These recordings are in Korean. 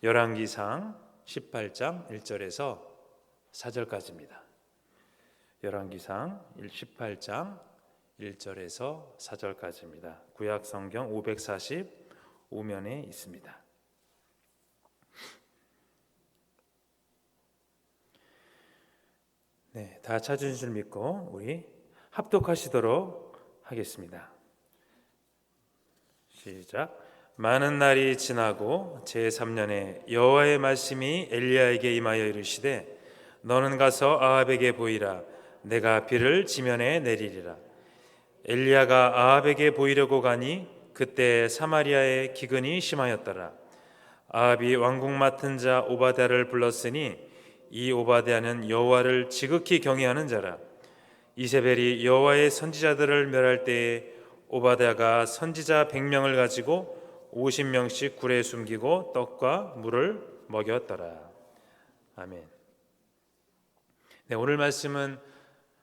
열왕기상 18장 1절에서 4절까지입니다. 열왕기상 18장 1절에서 4절까지입니다. 구약 성경 545면에 있습니다. 네, 다 찾으신 줄 믿고 우리 합독하시도록 하겠습니다. 시작. 많은 날이 지나고 제3년에 여호와의 말씀이 엘리야에게 임하여 이르시되 너는 가서 아합에게 보이라. 내가 비를 지면에 내리리라. 엘리야가 아합에게 보이려고 가니 그때 사마리아에 기근이 심하였더라. 아합이 왕궁 맡은 자 오바댜를 불렀으니 이 오바댜는 여호와를 지극히 경외하는 자라. 이세벨이 여호와의 선지자들을 멸할 때에 오바댜가 선지자 100명을 가지고 50명씩 굴에 숨기고 떡과 물을 먹였더라. 아멘. 네, 오늘 말씀은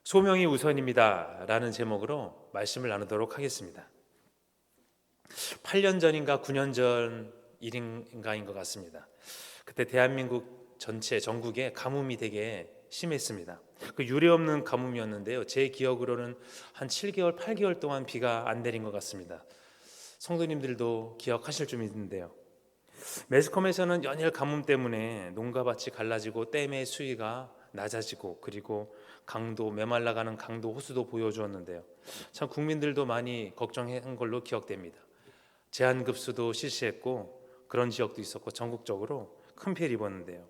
소명이 우선입니다 라는 제목으로 말씀을 나누도록 하겠습니다. 8년 전인가 9년 전 일인가인 것 같습니다. 그때 대한민국 전체 전국에 가뭄이 되게 심했습니다. 그 유례없는 가뭄이었는데요, 제 기억으로는 한 7개월 8개월 동안 비가 안 내린 것 같습니다. 성도님들도 기억하실 줄 믿는데요, 매스컴에서는 연일 가뭄 때문에 농가밭이 갈라지고 댐의 수위가 낮아지고 그리고 강도, 메말라가는 강도 호수도 보여주었는데요, 참 국민들도 많이 걱정한 걸로 기억됩니다. 제한급수도 실시했고 그런 지역도 있었고 전국적으로 큰 피해를 입었는데요,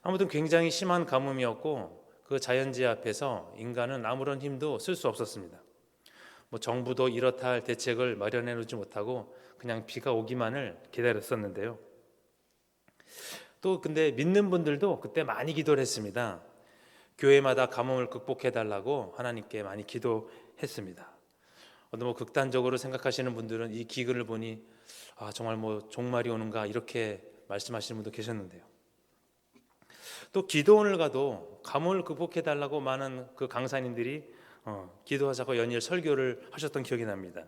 아무튼 굉장히 심한 가뭄이었고 그 자연재해 앞에서 인간은 아무런 힘도 쓸 수 없었습니다. 정부도 이렇다 할 대책을 마련해 놓지 못하고 그냥 비가 오기만을 기다렸었는데요, 또 근데 믿는 분들도 그때 많이 기도를 했습니다. 교회마다 가뭄을 극복해 달라고 하나님께 많이 기도했습니다. 극단적으로 생각하시는 분들은 이 기근을 보니 정말 종말이 오는가 이렇게 말씀하시는 분도 계셨는데요, 또 기도원을 가도 가뭄을 극복해 달라고 많은 그 강사님들이 기도하자고 연일 설교를 하셨던 기억이 납니다.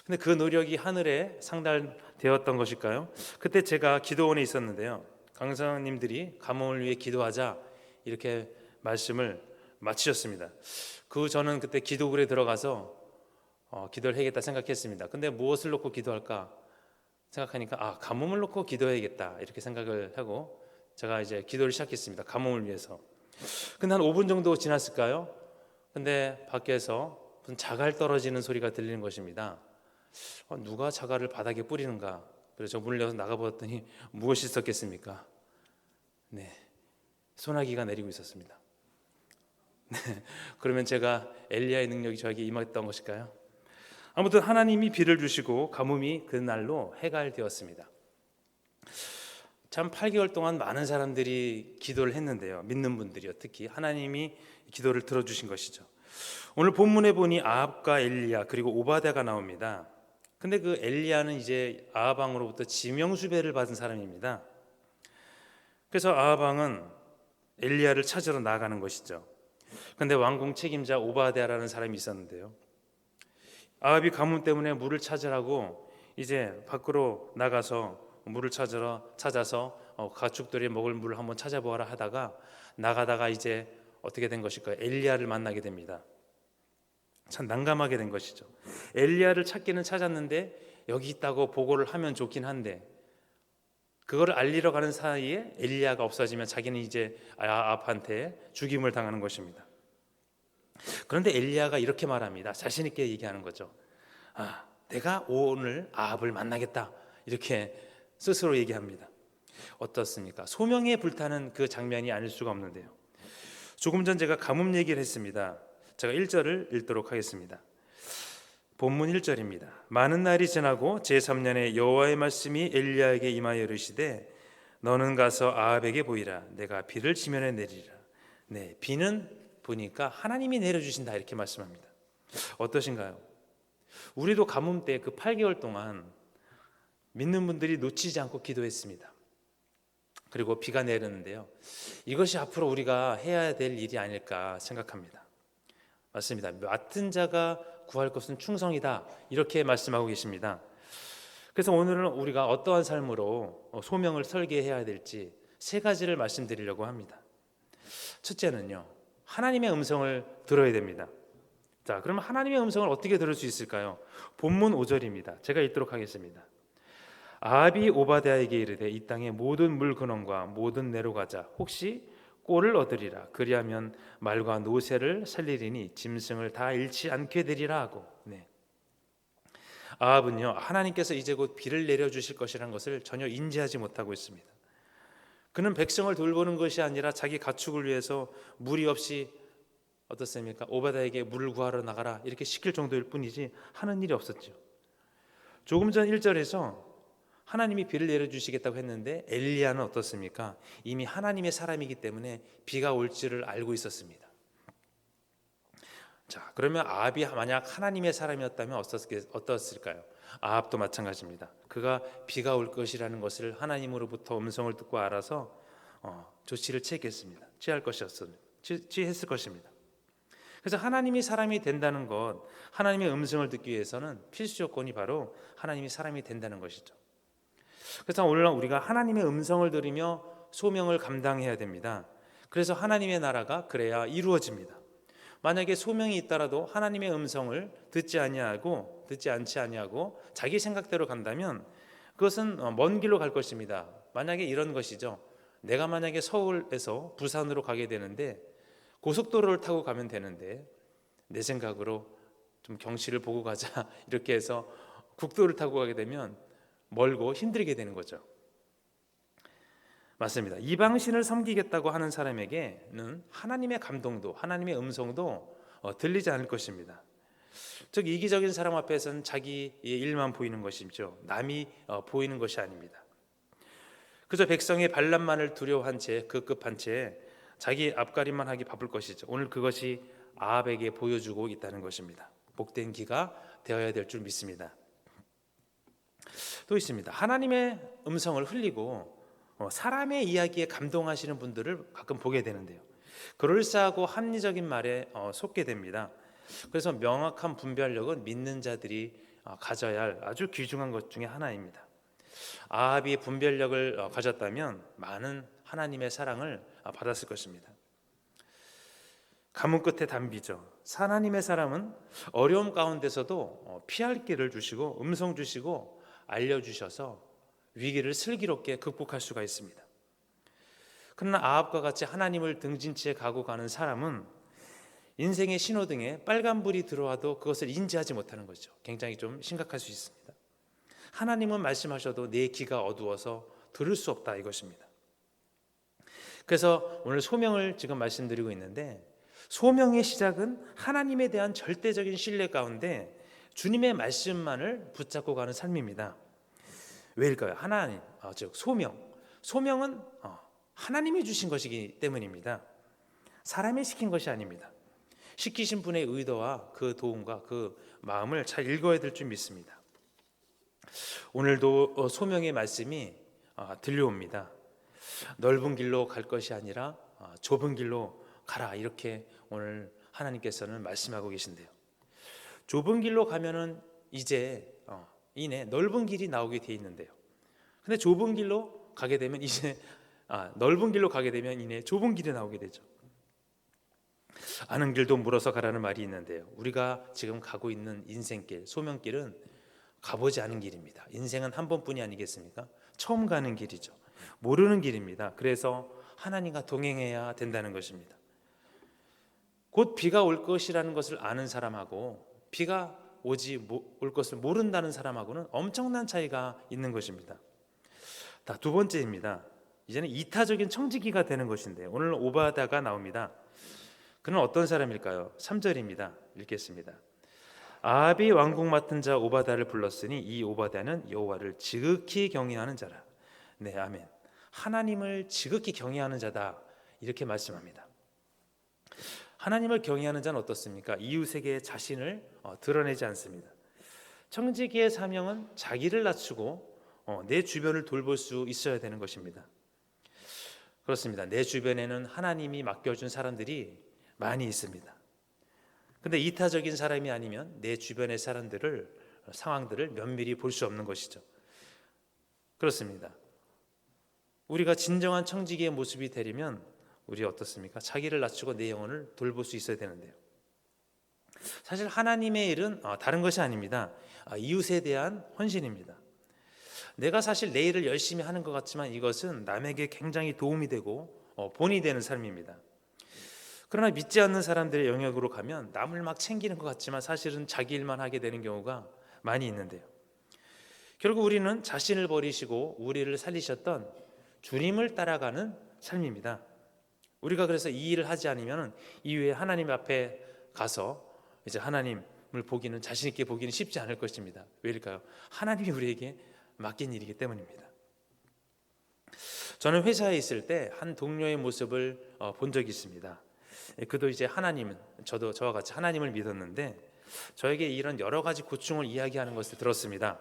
근데 그 노력이 하늘에 상달되었던 것일까요? 그때 제가 기도원에 있었는데요, 강사님들이 가뭄을 위해 기도하자 이렇게 말씀을 마치셨습니다. 저는 그때 기도굴에 들어가서 기도를 해야겠다 생각했습니다. 근데 무엇을 놓고 기도할까 생각하니까 가뭄을 놓고 기도해야겠다 이렇게 생각을 하고 제가 이제 기도를 시작했습니다. 가뭄을 위해서. 근데 한 5분 정도 지났을까요? 근데 밖에서 무슨 자갈 떨어지는 소리가 들리는 것입니다. 누가 자갈을 바닥에 뿌리는가? 그래서 문을 열어서 나가보았더니 무엇이 있었겠습니까? 네, 소나기가 내리고 있었습니다. 네, 그러면 제가 엘리야의 능력이 저에게 임했던 것일까요? 아무튼 하나님이 비를 주시고 가뭄이 그날로 해갈되었습니다. 참 8개월 동안 많은 사람들이 기도를 했는데요, 믿는 분들이요, 특히 하나님이 기도를 들어주신 것이죠. 오늘 본문에 보니 아합과 엘리야 그리고 오바댜가 나옵니다. 근데 그 엘리야는 이제 아합 왕으로부터 지명수배를 받은 사람입니다. 그래서 아합 왕은 엘리야를 찾으러 나가는 것이죠. 근데 왕궁 책임자 오바댜라는 사람이 있었는데요, 아합이 가뭄 때문에 물을 찾으라고 이제 밖으로 나가서 물을 찾아서 가축들이 먹을 물을 한번 찾아보아라 하다가 나가다가 이제 어떻게 된 것일까요? 엘리야를 만나게 됩니다. 참 난감하게 된 것이죠. 엘리야를 찾기는 찾았는데 여기 있다고 보고를 하면 좋긴 한데 그거를 알리러 가는 사이에 엘리야가 없어지면 자기는 이제 아합한테 죽임을 당하는 것입니다. 그런데 엘리야가 이렇게 말합니다. 자신 있게 얘기하는 거죠. 내가 오늘 아합을 만나겠다 이렇게 스스로 얘기합니다. 어떻습니까? 소명에 불타는 그 장면이 아닐 수가 없는데요, 조금 전 제가 가뭄 얘기를 했습니다. 제가 1절을 읽도록 하겠습니다. 본문 1절입니다. 많은 날이 지나고 제3년에 여호와의 말씀이 엘리야에게 임하여 이르시되 너는 가서 아합에게 보이라. 내가 비를 지면에 내리리라. 네, 비는 보니까 하나님이 내려주신다 이렇게 말씀합니다. 어떠신가요? 우리도 가뭄 때 그 8개월 동안 믿는 분들이 놓치지 않고 기도했습니다. 그리고 비가 내렸는데요, 이것이 앞으로 우리가 해야 될 일이 아닐까 생각합니다. 맞습니다. 맡은 자가 구할 것은 충성이다 이렇게 말씀하고 계십니다. 그래서 오늘은 우리가 어떠한 삶으로 소명을 설계해야 될지 세 가지를 말씀드리려고 합니다. 첫째는요, 하나님의 음성을 들어야 됩니다. 자, 그러면 하나님의 음성을 어떻게 들을 수 있을까요? 본문 5절입니다. 제가 읽도록 하겠습니다. 아합이 오바댜에게 이르되 이 땅의 모든 물 근원과 모든 내로 가자. 혹시 꼴을 얻으리라. 그리하면 말과 노새를 살리리니 짐승을 다 잃지 않게 되리라 하고. 네. 아합은요, 하나님께서 이제 곧 비를 내려 주실 것이라는 것을 전혀 인지하지 못하고 있습니다. 그는 백성을 돌보는 것이 아니라 자기 가축을 위해서 무리 없이 어떻습니까? 오바댜에게 물을 구하러 나가라 이렇게 시킬 정도일 뿐이지 하는 일이 없었죠. 조금 전 1절에서 하나님이 비를 내려주시겠다고 했는데 엘리야는 어떻습니까? 이미 하나님의 사람이기 때문에 비가 올 줄을 알고 있었습니다. 자, 그러면 아합이 만약 하나님의 사람이었다면 어떻을까요? 아합도 마찬가지입니다. 그가 비가 올 것이라는 것을 하나님으로부터 음성을 듣고 알아서 조치를 취했을 것입니다. 그래서 하나님이 사람이 된다는 것, 하나님의 음성을 듣기 위해서는 필수 조건이 바로 하나님이 사람이 된다는 것이죠. 그래서 오늘 우리가 하나님의 음성을 들으며 소명을 감당해야 됩니다. 그래서 하나님의 나라가 그래야 이루어집니다. 만약에 소명이 있더라도 하나님의 음성을 듣지 않지 아니하고 자기 생각대로 간다면 그것은 먼 길로 갈 것입니다. 만약에 이런 것이죠. 내가 만약에 서울에서 부산으로 가게 되는데 고속도로를 타고 가면 되는데 내 생각으로 좀 경치를 보고 가자 이렇게 해서 국도를 타고 가게 되면 멀고 힘들게 되는 거죠. 맞습니다. 이방신을 섬기겠다고 하는 사람에게는 하나님의 감동도 하나님의 음성도 들리지 않을 것입니다. 즉 이기적인 사람 앞에서는 자기의 일만 보이는 것이죠. 남이 보이는 것이 아닙니다. 그저 백성의 반란만을 두려워한 채 급급한 채 자기 앞가림만 하기 바쁠 것이죠. 오늘 그것이 아합에게 보여주고 있다는 것입니다. 복된 기가 되어야 될 줄 믿습니다. 또 있습니다. 하나님의 음성을 흘리고 사람의 이야기에 감동하시는 분들을 가끔 보게 되는데요. 그럴싸하고 합리적인 말에 속게 됩니다. 그래서 명확한 분별력은 믿는 자들이 가져야 할 아주 귀중한 것 중에 하나입니다. 아합이 분별력을 가졌다면 많은 하나님의 사랑을 받았을 것입니다. 가문 끝에 담비죠. 하나님의 사람은 어려움 가운데서도 피할 길을 주시고 음성 주시고 알려주셔서 위기를 슬기롭게 극복할 수가 있습니다. 그러나 아합과 같이 하나님을 등진 채 가고 가는 사람은 인생의 신호등에 빨간불이 들어와도 그것을 인지하지 못하는 거죠. 굉장히 좀 심각할 수 있습니다. 하나님은 말씀하셔도 내 귀가 어두워서 들을 수 없다 이것입니다. 그래서 오늘 소명을 지금 말씀드리고 있는데 소명의 시작은 하나님에 대한 절대적인 신뢰 가운데 주님의 말씀만을 붙잡고 가는 삶입니다. 왜일까요? 하나님, 즉 소명은 하나님이 주신 것이기 때문입니다. 사람이 시킨 것이 아닙니다. 시키신 분의 의도와 그 도움과 그 마음을 잘 읽어야 될 줄 믿습니다. 오늘도 소명의 말씀이 들려옵니다. 넓은 길로 갈 것이 아니라 좁은 길로 가라 이렇게 오늘 하나님께서는 말씀하고 계신데요. 좁은 길로 가면은 이제 이내 넓은 길이 나오게 돼 있는데요. 근데 좁은 길로 가게 되면 이제 넓은 길로 가게 되면 이내 좁은 길이 나오게 되죠. 아는 길도 물어서 가라는 말이 있는데요. 우리가 지금 가고 있는 인생길, 소명길은 가보지 않은 길입니다. 인생은 한 번뿐이 아니겠습니까? 처음 가는 길이죠. 모르는 길입니다. 그래서 하나님과 동행해야 된다는 것입니다. 곧 비가 올 것이라는 것을 아는 사람하고 비가 올 것을 모른다는 사람하고는 엄청난 차이가 있는 것입니다. 두 번째입니다. 이제는 이타적인 청지기가 되는 것인데 오늘 오바다가 나옵니다. 그는 어떤 사람일까요? 3절입니다. 읽겠습니다. 아합이 왕국 맡은 자 오바다를 불렀으니 이 오바다는 여호와를 지극히 경외하는 자라. 네, 아멘. 하나님을 지극히 경외하는 자다 이렇게 말씀합니다. 하나님을 경외하는 자는 어떻습니까? 이웃에게 자신을 드러내지 않습니다. 청지기의 사명은 자기를 낮추고 내 주변을 돌볼 수 있어야 되는 것입니다. 그렇습니다. 내 주변에는 하나님이 맡겨준 사람들이 많이 있습니다. 근데 이타적인 사람이 아니면 내 주변의 상황들을 면밀히 볼 수 없는 것이죠. 그렇습니다. 우리가 진정한 청지기의 모습이 되려면 우리 어떻습니까? 자기를 낮추고 내 영혼을 돌볼 수 있어야 되는데요. 사실 하나님의 일은 다른 것이 아닙니다. 이웃에 대한 헌신입니다. 내가 사실 내 일을 열심히 하는 것 같지만 이것은 남에게 굉장히 도움이 되고 본이 되는 삶입니다. 그러나 믿지 않는 사람들의 영역으로 가면 남을 막 챙기는 것 같지만 사실은 자기 일만 하게 되는 경우가 많이 있는데요. 결국 우리는 자신을 버리시고 우리를 살리셨던 주님을 따라가는 삶입니다. 우리가 그래서 이 일을 하지 않으면 이후에 하나님 앞에 가서 이제 하나님을 보기는, 자신 있게 보기는 쉽지 않을 것입니다. 왜일까요? 하나님이 우리에게 맡긴 일이기 때문입니다. 저는 회사에 있을 때 한 동료의 모습을 본 적이 있습니다. 그도 이제 저도 저와 같이 하나님을 믿었는데 저에게 이런 여러 가지 고충을 이야기하는 것을 들었습니다.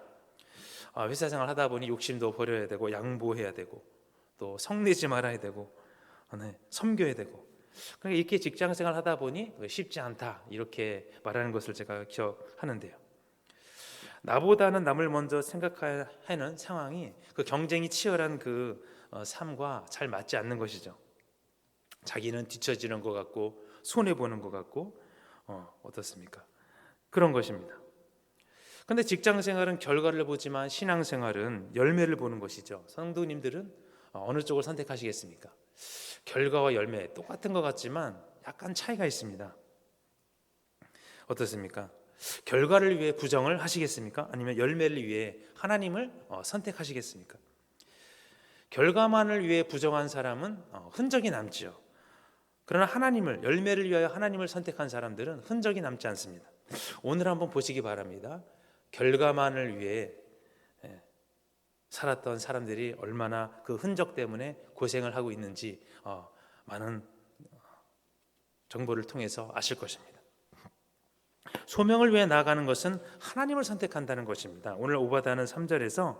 회사 생활 하다 보니 욕심도 버려야 되고 양보해야 되고 또 성내지 말아야 되고 섬겨야 되고, 그러니까 이렇게 직장 생활 하다 보니 쉽지 않다, 이렇게 말하는 것을 제가 기억하는데요. 나보다는 남을 먼저 생각하는 상황이 그 경쟁이 치열한 그 삶과 잘 맞지 않는 것이죠. 자기는 뒤처지는 것 같고 손해 보는 것 같고 어떻습니까? 그런 것입니다. 그런데 직장 생활은 결과를 보지만 신앙 생활은 열매를 보는 것이죠. 성도님들은 어느 쪽을 선택하시겠습니까? 결과와 열매 똑같은 것 같지만 약간 차이가 있습니다. 어떻습니까? 결과를 위해 부정을 하시겠습니까? 아니면 열매를 위해 하나님을 선택하시겠습니까? 결과만을 위해 부정한 사람은 흔적이 남지요. 그러나 열매를 위하여 하나님을 선택한 사람들은 흔적이 남지 않습니다. 오늘 한번 보시기 바랍니다. 결과만을 위해 살았던 사람들이 얼마나 그 흔적 때문에 고생을 하고 있는지 많은 정보를 통해서 아실 것입니다. 소명을 위해 나아가는 것은 하나님을 선택한다는 것입니다. 오늘 오바다는 3절에서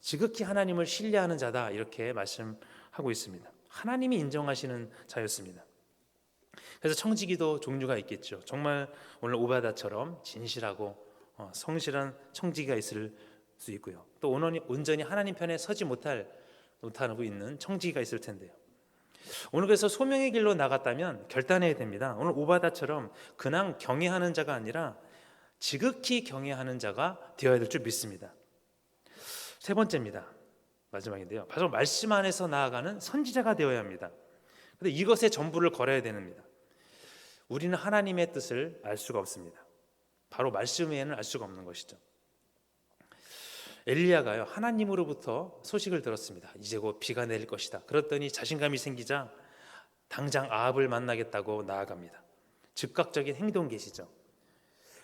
지극히 하나님을 신뢰하는 자다, 이렇게 말씀하고 있습니다. 하나님이 인정하시는 자였습니다. 그래서 청지기도 종류가 있겠죠. 정말 오늘 오바다처럼 진실하고 성실한 청지기가 있을 수 있고요. 또 온전히 하나님 편에 서지 못하고 있는 청지기가 있을 텐데요. 오늘 그래서 소명의 길로 나갔다면 결단해야 됩니다. 오늘 오바다처럼 그냥 경외하는 자가 아니라 지극히 경외하는 자가 되어야 될 줄 믿습니다. 세 번째입니다. 마지막인데요. 바로 말씀 안에서 나아가는 선지자가 되어야 합니다. 그런데 이것에 전부를 걸어야 됩니다. 우리는 하나님의 뜻을 알 수가 없습니다. 바로 말씀 외에는 알 수가 없는 것이죠. 엘리야가요, 하나님으로부터 소식을 들었습니다. 이제 곧 비가 내릴 것이다. 그랬더니 자신감이 생기자 당장 아합을 만나겠다고 나아갑니다. 즉각적인 행동 계시죠.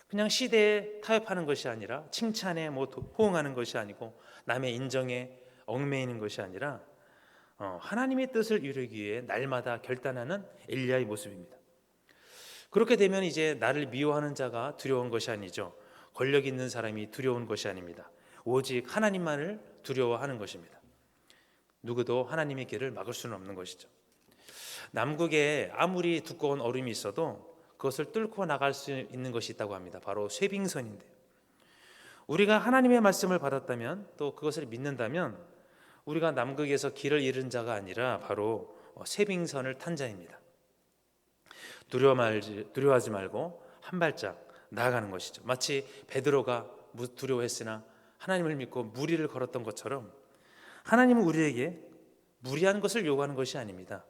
그냥 시대에 타협하는 것이 아니라 칭찬에 호응하는 것이 아니고 남의 인정에 얽매이는 것이 아니라 하나님의 뜻을 이루기 위해 날마다 결단하는 엘리야의 모습입니다. 그렇게 되면 이제 나를 미워하는 자가 두려운 것이 아니죠. 권력 있는 사람이 두려운 것이 아닙니다. 오직 하나님만을 두려워하는 것입니다. 누구도 하나님의 길을 막을 수는 없는 것이죠. 남극에 아무리 두꺼운 얼음이 있어도 그것을 뚫고 나갈 수 있는 것이 있다고 합니다. 바로 쇠빙선인데요. 우리가 하나님의 말씀을 받았다면, 또 그것을 믿는다면 우리가 남극에서 길을 잃은 자가 아니라 바로 쇠빙선을 탄 자입니다. 두려워하지 말고 한 발짝 나아가는 것이죠. 마치 베드로가 두려워했으나 하나님을 믿고 무리를 걸었던 것처럼 하나님은 우리에게 무리한 것을 요구하는 것이 아닙니다.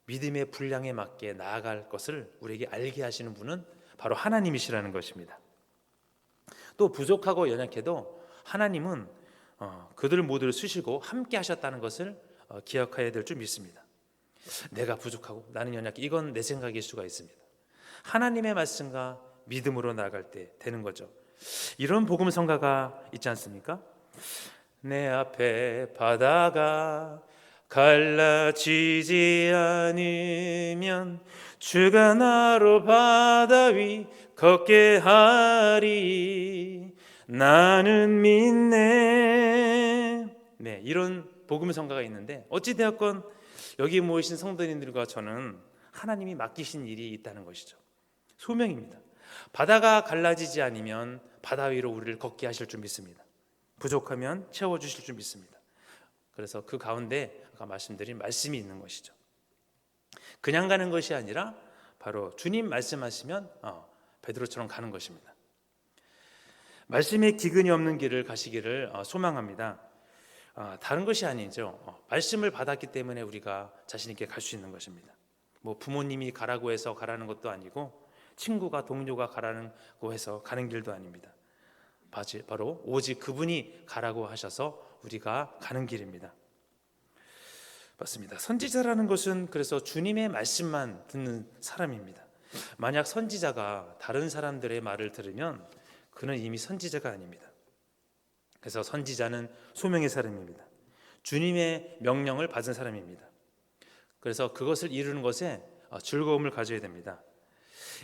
믿음의 분량에 맞게 나아갈 것을 우리에게 알게 하시는 분은 바로 하나님이시라는 것입니다. 또 부족하고 연약해도 하나님은 그들 모두를 쓰시고 함께 하셨다는 것을 기억해야 될 줄 믿습니다. 내가 부족하고 나는 연약해, 이건 내 생각일 수가 있습니다. 하나님의 말씀과 믿음으로 나아갈 때 되는 거죠. 이런 복음 성가가 있지 않습니까? 내 앞에 바다가 갈라지지 않으면 주가 나로 바다 위 걷게 하리 나는 믿네. 네, 이런 복음 성가가 있는데 어찌되었건 여기 모이신 성도님들과 저는 하나님이 맡기신 일이 있다는 것이죠. 소명입니다. 바다가 갈라지지 않으면 바다 위로 우리를 걷게 하실 줄 믿습니다. 부족하면 채워주실 줄 믿습니다. 그래서 그 가운데 아까 말씀드린 말씀이 있는 것이죠. 그냥 가는 것이 아니라 바로 주님 말씀하시면 베드로처럼 가는 것입니다. 말씀에 기근이 없는 길을 가시기를 소망합니다. 다른 것이 아니죠. 말씀을 받았기 때문에 우리가 자신 있게 갈 수 있는 것입니다. 뭐 부모님이 가라고 해서 가라는 것도 아니고 친구가 동료가 가라고 해서 가는 길도 아닙니다. 바로 오직 그분이 가라고 하셔서 우리가 가는 길입니다. 맞습니다. 선지자라는 것은 그래서 주님의 말씀만 듣는 사람입니다. 만약 선지자가 다른 사람들의 말을 들으면 그는 이미 선지자가 아닙니다. 그래서 선지자는 소명의 사람입니다. 주님의 명령을 받은 사람입니다. 그래서 그것을 이루는 것에 즐거움을 가져야 됩니다.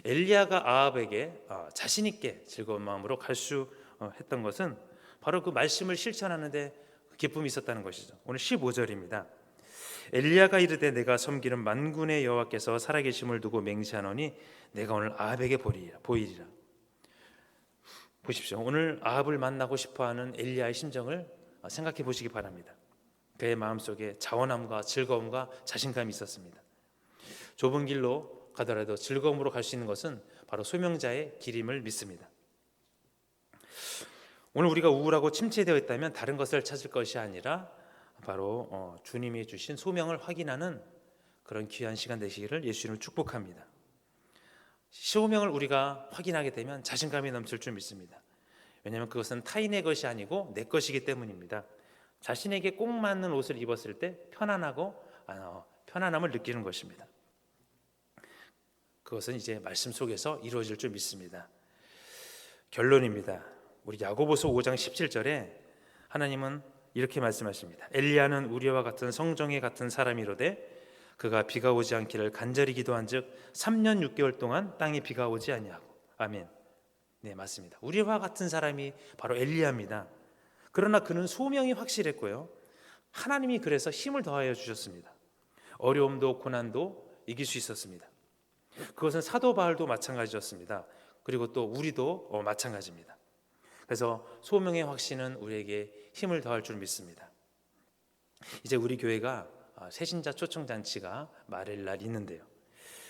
엘리야가 아합에게 자신 있게 즐거운 마음으로 갈 수 했던 것은 바로 그 말씀을 실천하는데 기쁨이 있었다는 것이죠. 오늘 15절입니다. 엘리야가 이르되 내가 섬기는 만군의 여호와께서 살아계심을 두고 맹세하노니 내가 오늘 아합에게 보이리라. 보십시오. 오늘 아합을 만나고 싶어하는 엘리야의 심정을 생각해 보시기 바랍니다. 그의 마음속에 자원함과 즐거움과 자신감이 있었습니다. 좁은 길로 가더라도 즐거움으로 갈 수 있는 것은 바로 소명자의 길임을 믿습니다. 오늘 우리가 우울하고 침체되어 있다면 다른 것을 찾을 것이 아니라 바로 주님이 주신 소명을 확인하는 그런 귀한 시간 되시기를 예수님을 축복합니다. 소명을 우리가 확인하게 되면 자신감이 넘칠 줄 믿습니다. 왜냐하면 그것은 타인의 것이 아니고 내 것이기 때문입니다. 자신에게 꼭 맞는 옷을 입었을 때 편안함을 느끼는 것입니다. 그것은 이제 말씀 속에서 이루어질 줄 믿습니다. 결론입니다. 우리 야고보서 5장 17절에 하나님은 이렇게 말씀하십니다. 엘리야는 우리와 같은 성정에 같은 사람이로되 그가 비가 오지 않기를 간절히 기도한즉 3년 6개월 동안 땅에 비가 오지 아니하고. 아멘. 네, 맞습니다. 우리와 같은 사람이 바로 엘리야입니다. 그러나 그는 소명이 확실했고요. 하나님이 그래서 힘을 더하여 주셨습니다. 어려움도 고난도 이길 수 있었습니다. 그것은 사도 바울도 마찬가지였습니다. 그리고 또 우리도 마찬가지입니다. 그래서 소명의 확신은 우리에게 힘을 더할 줄 믿습니다. 이제 우리 교회가 새신자 초청잔치가 말일 날 있는데요.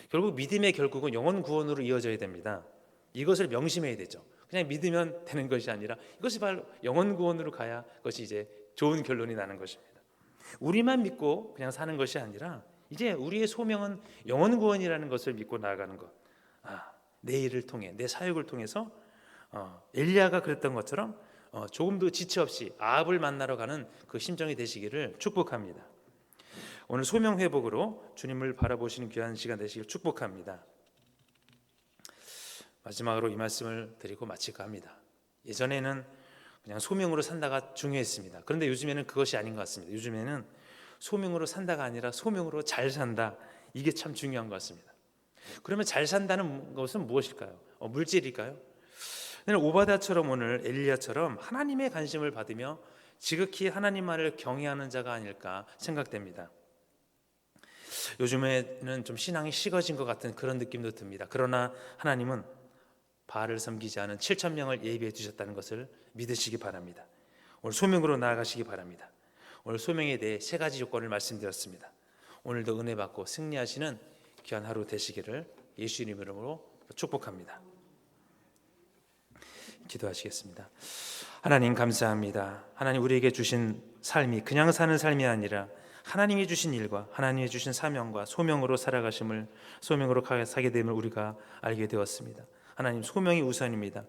결국 믿음의 결국은 영혼 구원으로 이어져야 됩니다. 이것을 명심해야 되죠. 그냥 믿으면 되는 것이 아니라 이것이 바로 영혼 구원으로 가야 그것이 이제 좋은 결론이 나는 것입니다. 우리만 믿고 그냥 사는 것이 아니라 이제 우리의 소명은 영혼 구원이라는 것을 믿고 나아가는 것. 내 일을 통해 내 사역을 통해서 엘리야가 그랬던 것처럼 조금도 지체 없이 아합을 만나러 가는 그 심정이 되시기를 축복합니다. 오늘 소명 회복으로 주님을 바라보시는 귀한 시간 되시길 축복합니다. 마지막으로 이 말씀을 드리고 마칠까 합니다. 예전에는 그냥 소명으로 산다가 중요했습니다. 그런데 요즘에는 그것이 아닌 것 같습니다. 요즘에는 소명으로 산다가 아니라 소명으로 잘 산다. 이게 참 중요한 것 같습니다. 그러면 잘 산다는 것은 무엇일까요? 물질일까요? 오바댜처럼 오늘 엘리야처럼 하나님의 관심을 받으며 지극히 하나님만을 경외하는 자가 아닐까 생각됩니다. 요즘에는 좀 신앙이 식어진 것 같은 그런 느낌도 듭니다. 그러나 하나님은 바알을 섬기지 않은 7,000명을 예비해 주셨다는 것을 믿으시기 바랍니다. 오늘 소명으로 나아가시기 바랍니다. 오늘 소명에 대해 3가지 조건을 말씀드렸습니다. 오늘도 은혜 받고 승리하시는 귀한 하루 되시기를 예수님 이름으로 축복합니다. 기도하시겠습니다. 하나님 감사합니다. 하나님 우리에게 주신 삶이 그냥 사는 삶이 아니라 하나님이 주신 일과 하나님이 주신 사명과 소명으로 살아가심을 소명으로 사게 됨을 우리가 알게 되었습니다. 하나님 소명이 우선입니다.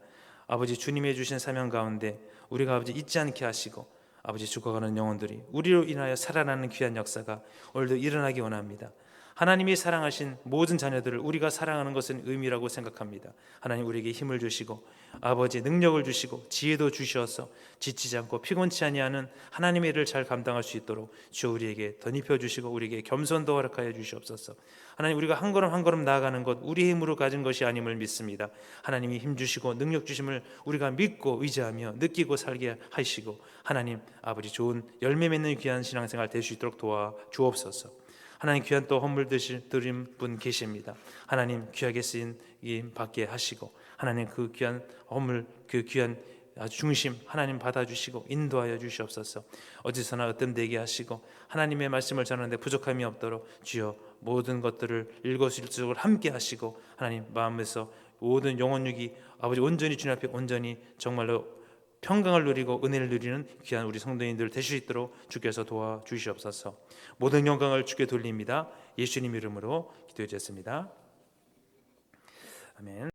아버지 주님이 주신 사명 가운데 우리가 아버지 잊지 않게 하시고 아버지 죽어가는 영혼들이 우리로 인하여 살아나는 귀한 역사가 오늘도 일어나기 원합니다. 하나님이 사랑하신 모든 자녀들을 우리가 사랑하는 것은 의미라고 생각합니다. 하나님 우리에게 힘을 주시고 아버지 능력을 주시고 지혜도 주셔서 지치지 않고 피곤치 아니하는 하나님의 일을 잘 감당할 수 있도록 주여 우리에게 덧입혀 주시고 우리에게 겸손도 허락하여 주시옵소서. 하나님 우리가 한 걸음 한 걸음 나아가는 것 우리의 힘으로 가진 것이 아님을 믿습니다. 하나님이 힘 주시고 능력 주심을 우리가 믿고 의지하며 느끼고 살게 하시고 하나님 아버지 좋은 열매 맺는 귀한 신앙생활 될 수 있도록 도와 주옵소서. 하나님 귀한 또 헌물 드린 분 계십니다. 하나님 귀하게 쓰인 임 받게 하시고 하나님 그 귀한 헌물 그 귀한 아주 중심 하나님 받아주시고 인도하여 주시옵소서. 어디서나 으뜸되게 하시고 하나님의 말씀을 전하는데 부족함이 없도록 주여 모든 것들을 일거수일투족을 함께 하시고 하나님 마음에서 모든 영혼육이 아버지 온전히 주님 앞에 온전히 정말로 평강을 누리고 은혜를 누리는 귀한 우리 성도님들 되실 수 있도록 주께서 도와주시옵소서. 모든 영광을 주께 돌립니다. 예수님 이름으로 기도드렸습니다. 아멘.